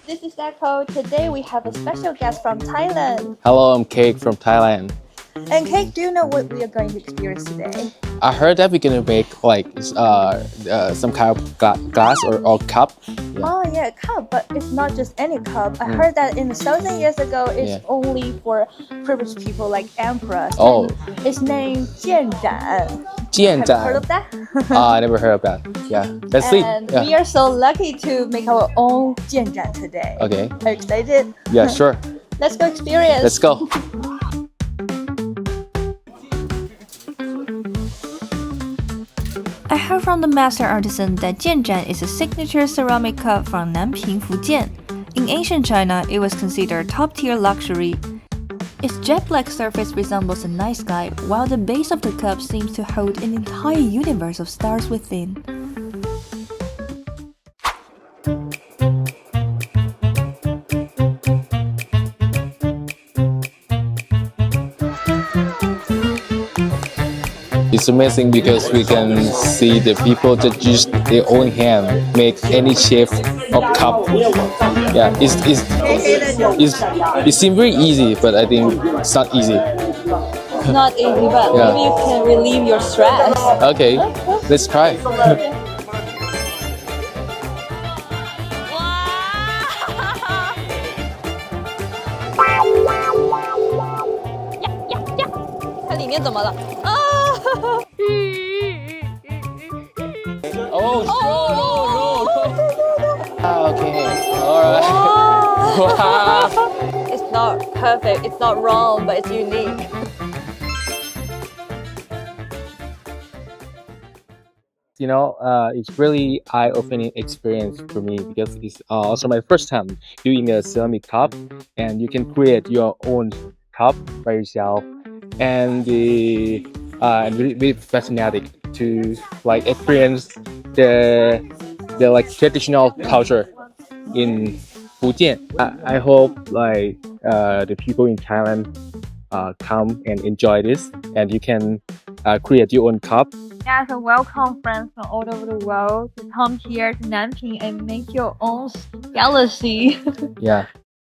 This is Echo. Today we have a special guest from Thailand. Hello, I'm Cake from Thailand. And Cake, do you know what we are going to experience today? I heard that we're gonna make like some kind of glass or cup. Yeah. Oh yeah, cup, but it's not just any cup. I heard that in 1,000 years ago, it's only for privileged people like emperors. Oh. And it's named Jianzhan. Jianzhan. Have you heard of that? I never heard of that. Yeah, that's it. And Yeah. we are so lucky to make our own Jianzhan today. Okay. Are you excited? Yeah, sure. Let's go experience. Let's go. I heard from the master artisan that Jianzhan is a signature ceramic cup from Nanping, Fujian. In ancient China, it was considered top-tier luxury. Its jet-black surface resembles a night sky, while the base of the cup seems to hold an entire universe of stars within. It's amazing because we can see the people that use their own hand make any shape of cup. Yeah, it seems very easy, but I think it's not easy. It's not easy, but Yeah. maybe you can relieve your stress. Okay, let's try. Oh, no. Okay, alright. Wow. It's not perfect, it's not wrong, but it's unique. It's really eye-opening experience for me because it's also my first time doing a ceramic cup, and you can create your own cup by yourself, and really fascinating to like experience the like traditional culture in Fujian. I hope like the people in Thailand come and enjoy this, and you can create your own cup. Yeah, so welcome friends from all over the world to come here to Nanping and make your own galaxy. Yeah,